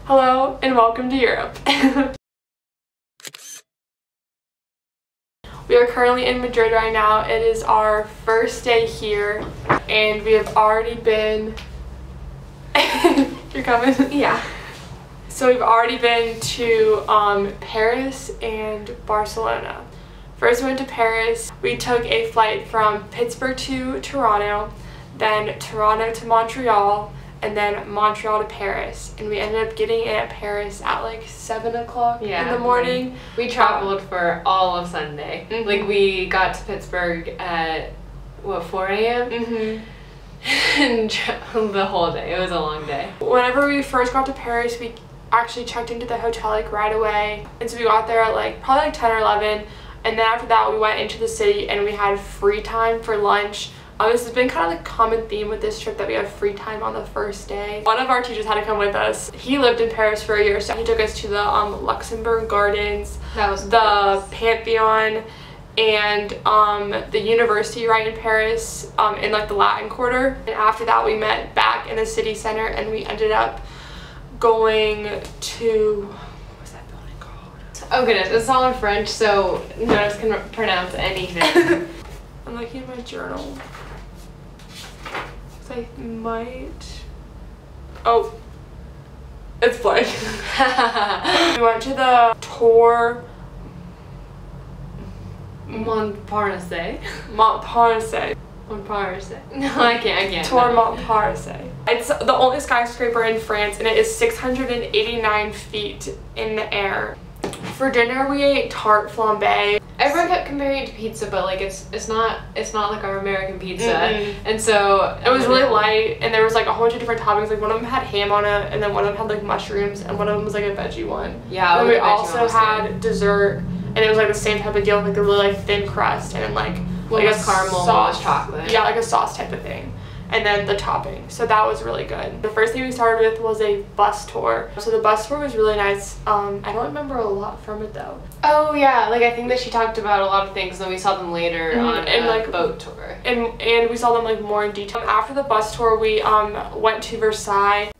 Hello and welcome to Europe. We are currently in Madrid right now. It is our first day here and we have already been... You're coming? Yeah. So we've already been to Paris and Barcelona. First we went to Paris. We took a flight from Pittsburgh to Toronto, then Toronto to Montreal, and then Montreal to Paris. And we ended up getting in at Paris at like 7 o'clock in the morning. We traveled for all of Sunday. Mm-hmm. Like we got to Pittsburgh at, what, 4 a.m.? Mm-hmm. And the whole day. It was a long day. Whenever we first got to Paris, we actually checked into the hotel like right away. And so we got there at like probably like 10 or 11. And then after that, we went into the city and we had free time for lunch. This has been kind of like a common theme with this trip that we have free time on the first day. One of our teachers had to come with us. He lived in Paris for a year, so he took us to the Luxembourg Gardens, that was the Pantheon, and the university right in Paris, in like the Latin Quarter. And after that, we met back in the city center and we ended up going to... What's that building called? Oh goodness, it's all in French, so none of us can pronounce anything. I'm looking at my journal. I might... Oh, it's blank. We went to the Tour Montparnasse. Montparnasse. Montparnasse. No, I can't. Tour Montparnasse. It's the only skyscraper in France and it is 689 feet in the air. For dinner we ate tarte flambe. Everyone kept comparing it to pizza, but like it's not like our American pizza. And so it was really light and there was like a whole bunch of different toppings. Like one of them had ham on it and then one of them had like mushrooms and one of them was like a veggie one. Yeah. And we also had dessert and it was like the same type of deal, like a really like thin crust and then like a caramel, sauce, chocolate. Yeah, like a sauce type of thing. And then the topping. So that was really good. The first thing we started with was a bus tour. So the bus tour was really nice. I don't remember a lot from it though. Oh yeah, like I think that she talked about a lot of things and then we saw them later on and like boat tour. And we saw them like more in detail. After the bus tour we went to Versailles.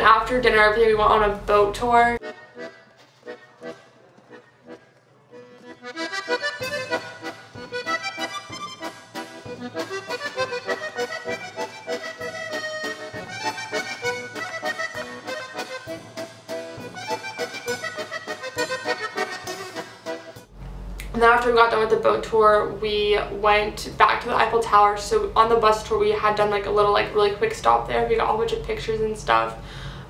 After dinner, everything, we went on a boat tour. And then after we got done with the boat tour, we went back to the Eiffel Tower. So on the bus tour, we had done like a little like really quick stop there. We got a whole bunch of pictures and stuff.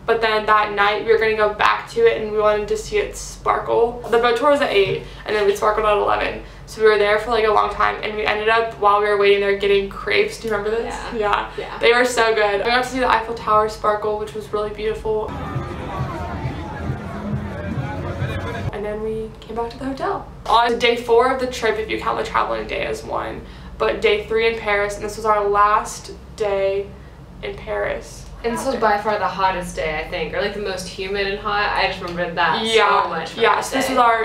But then that night we were going to go back to it and we wanted to see it sparkle. The boat tour was at 8 and then we sparkled at 11. So we were there for like a long time and we ended up, while we were waiting there, getting crepes. Do you remember this? Yeah. They were so good. We got to see the Eiffel Tower sparkle, which was really beautiful. And then we came back to the hotel. On day 4 of the trip, if you count the traveling day as one, but day 3 in Paris, and this was our last day in Paris. And this was by far the hottest day, I think, or like the most humid and hot. I just remember that so much. Yeah, so this was our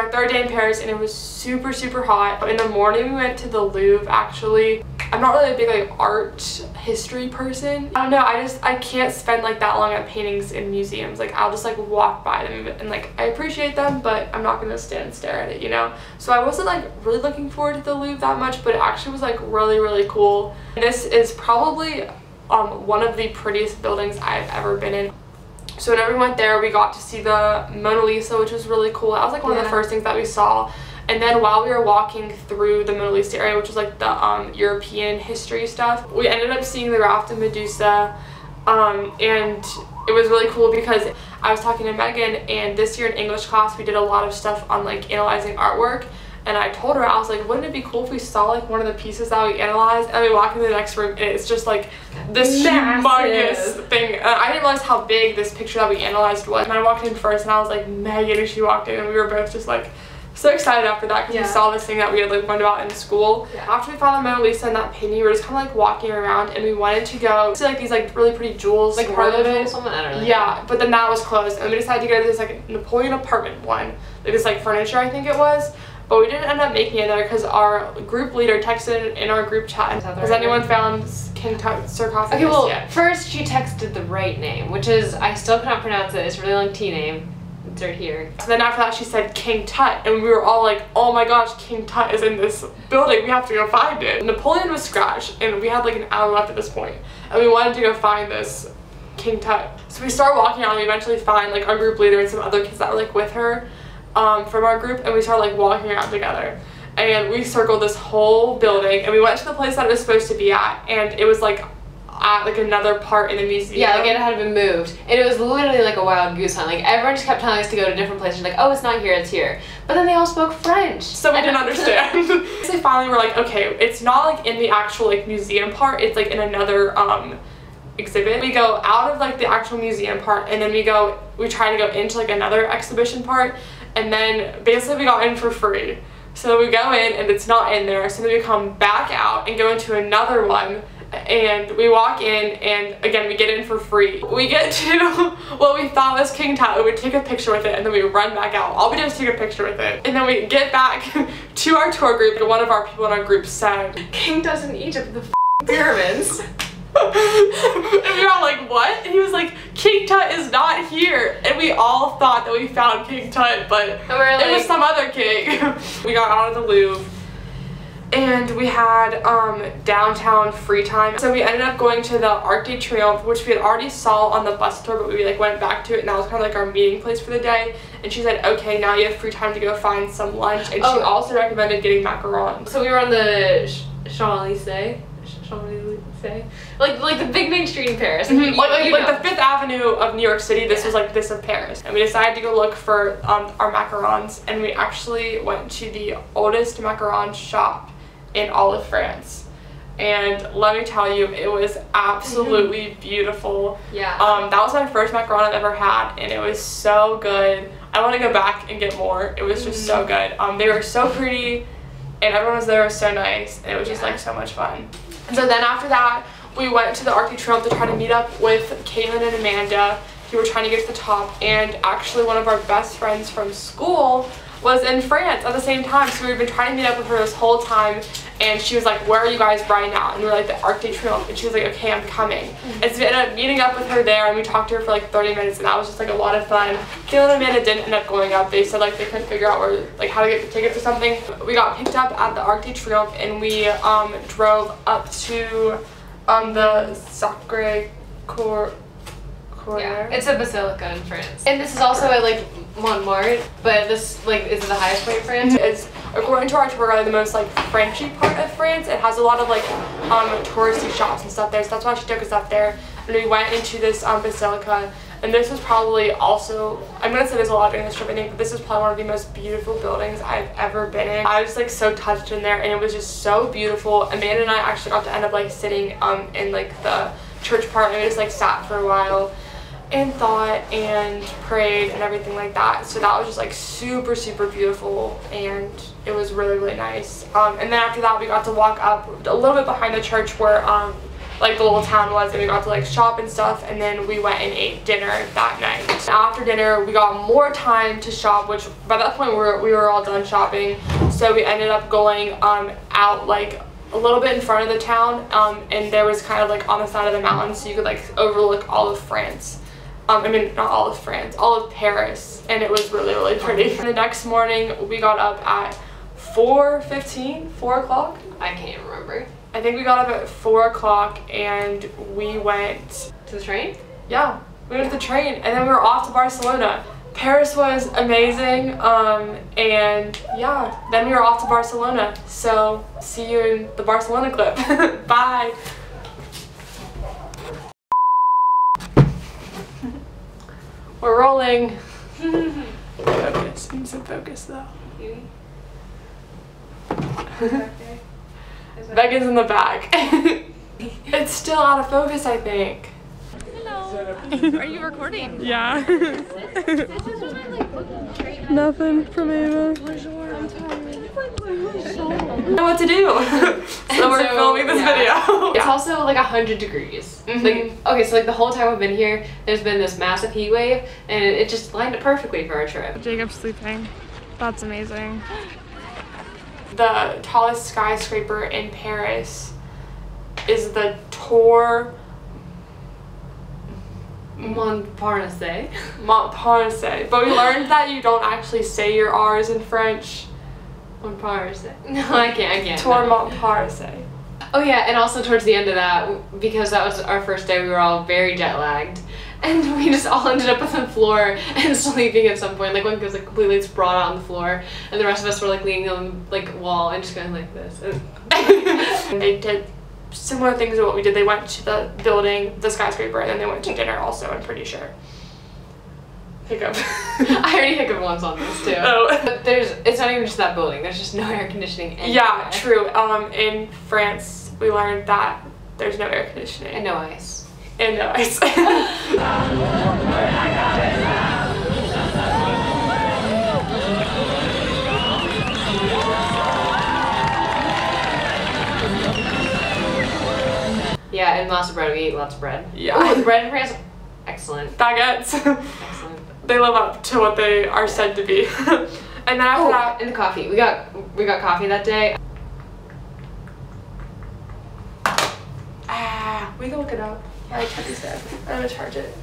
3rd day in Paris and it was super, super hot. In the morning we went to the Louvre actually. I'm not really a big like art history person. I don't know, I can't spend like that long at paintings in museums. Like I'll just like walk by them and like I appreciate them, but I'm not gonna stand and stare at it, you know? So I wasn't like really looking forward to the Louvre that much, but it actually was like really, really cool. And this is probably one of the prettiest buildings I've ever been in. So whenever we went there, we got to see the Mona Lisa, which was really cool. That was like one of the first things that we saw. And then while we were walking through the Mona Lisa area, which was like the European history stuff, we ended up seeing the Raft of Medusa. And it was really cool because I was talking to Megan, and this year in English class we did a lot of stuff on like analyzing artwork. And I told her, I was like, wouldn't it be cool if we saw like one of the pieces that we analyzed and we walk into the next room and it's just like this humongous thing. I didn't realize how big this picture that we analyzed was. And I walked in first and I was like, Megan, and she walked in and we were both just like so excited after that because we saw this thing that we had like learned about in school. After we found the Mona Lisa and that painting, we were just kind of like walking around and we wanted to go to like these like really pretty jewels. Like part of it. I don't know. Yeah, but then that was closed and we decided to go to this like Napoleon apartment one. Like this like furniture I think it was. But we didn't end up making it there because our group leader texted in our group chat. Has anyone found King Tut sarcophagus Okay, well, yet? first she texted the right name, which is, I still cannot pronounce it. It's a really long T name. It's right here. So then after that she said King Tut, and we were all like, oh my gosh, King Tut is in this building. We have to go find it. Napoleon was scratched, and we had like an hour left at this point, and we wanted to go find this King Tut. So we started walking around, and we eventually find like our group leader and some other kids that were like with her. From our group, and we started like walking around together and we circled this whole building and we went to the place that it was supposed to be at, and it was like at like another part in the museum. Yeah, like it had been moved, and it was literally like a wild goose hunt. Like everyone just kept telling us to go to different places, like, oh, it's not here, it's here, but then they all spoke French, so we didn't understand. So finally we're like, okay, it's not like in the actual like museum part, it's like in another exhibit. We go out of like the actual museum part, and then we try to go into like another exhibition part, and then basically we got in for free. So we go in and it's not in there, so then we come back out and go into another one, and we walk in and again we get in for free. We get to what we thought was King Tut, we would take a picture with it and then we run back out. All we did was take a picture with it, and then we get back to our tour group, and one of our people in our group said, King Tut's in Egypt, the pyramids. And we were all like, what? And he was like, King Tut is not here. And we all thought that we found King Tut, but it was some other king. We got out of the Louvre and we had downtown free time. So we ended up going to the Arc de Triomphe, which we had already saw on the bus tour, but we like went back to it, and that was kind of like our meeting place for the day. And she said, okay, now you have free time to go find some lunch. And she also recommended getting macarons. So we were on the Champs-Élysées. Like the big main street in Paris. Mm-hmm. Like the 5th Avenue of New York City, this was like this of Paris. And we decided to go look for our macarons, and we actually went to the oldest macaron shop in all of France. And let me tell you, it was absolutely beautiful. Yeah. That was my first macaron I've ever had, and it was so good. I want to go back and get more. It was just so good. They were so pretty, and everyone was there was so nice, and it was just like so much fun. And so then after that, we went to the Arc de Triomphe to try to meet up with Caitlin and Amanda, who were trying to get to the top, and actually one of our best friends from school was in France at the same time, so we've been trying to meet up with her this whole time, and she was like, where are you guys right now? And we were like, the Arc de Triomphe, and she was like, okay, I'm coming. And so we ended up meeting up with her there, and we talked to her for like 30 minutes, and that was just like a lot of fun. Caitlin and Amanda didn't end up going up. They said like they couldn't figure out where, like how to get the tickets or something. We got picked up at the Arc de Triomphe, and we drove up to the Sacré-Cœur. Yeah, it's a basilica in France. And this is also at like Montmartre, but this like is the highest point in France. It's, according to our tour guide, the most like Frenchy part of France. It has a lot of like touristy shops and stuff there, so that's why she took us up there. And we went into this basilica, and this was probably also, I'm gonna say there's a lot during this trip I think, but this is probably one of the most beautiful buildings I've ever been in. I was like so touched in there, and it was just so beautiful. Amanda and I actually got to end up like sitting in like the church part, and we just like sat for a while and thought and prayed and everything like that. So that was just like super beautiful, and it was really nice. And then after that we got to walk up a little bit behind the church where like the little town was, and we got to like shop and stuff, and then we went and ate dinner that night. After dinner we got more time to shop, which by that point we were all done shopping, so we ended up going out like a little bit in front of the town, and there was kind of like on the side of the mountain, so you could like overlook all of France. I mean, not all of France, all of Paris, and it was really pretty. And the next morning, we got up at 4:15, 4 o'clock? I can't remember. I think we got up at 4 o'clock, and we went... To the train? Yeah, we went to the train, and then we were off to Barcelona. Paris was amazing, and yeah, then we were off to Barcelona. So, see you in the Barcelona clip. Bye! We're rolling. Focus. Need some focus though. Megan's in the back. It's still out of focus, I think. Hello. Are you recording? Yeah. Nothing from Ava. I don't know what to do. So we're filming this video. It's also like 100 degrees. Like, okay, so like the whole time we've been here, there's been this massive heat wave, and it just lined up perfectly for our trip. Jacob's sleeping. That's amazing. The tallest skyscraper in Paris is the Tour Montparnasse. Montparnasse. But we learned that you don't actually say your R's in French. Montparnasse. No, I can't. Tour Montparnasse. Oh yeah, and also towards the end of that, because that was our first day, we were all very jet lagged. And we just all ended up on the floor and sleeping at some point. Like one was like completely sprawled out on the floor, and the rest of us were like leaning on like wall and just going like this. And they did similar things to what we did. They went to the building, the skyscraper, and then they went to dinner also, I'm pretty sure. Hiccup. I already hiccuped once on this too. Oh. But it's not even just that building. There's just no air conditioning anywhere. Yeah, true. In France, we learned that there's no air conditioning. And no ice. And no ice. Yeah, and lots of bread. We ate lots of bread. Yeah. Ooh, the bread in France, excellent. Baguettes. Excellent. They live up to what they are said to be. And then after that, and the coffee. We got coffee that day. We can look it up. I check this dead. I'm gonna charge it.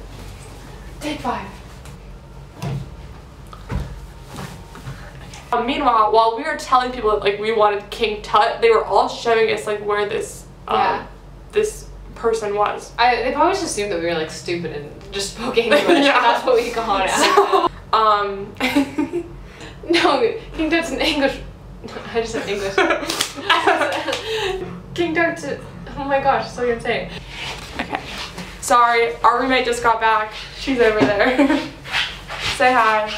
Take 5. Meanwhile, while we were telling people that like we wanted King Tut, they were all showing us like where this this person was. They probably just assumed that we were like stupid and just spoke English. Yeah. That's what we call it. So, no, King Tut's in English. I just said English. King Tut's. Oh my gosh, so insane. Okay. Sorry, our roommate just got back. She's over there. Say hi.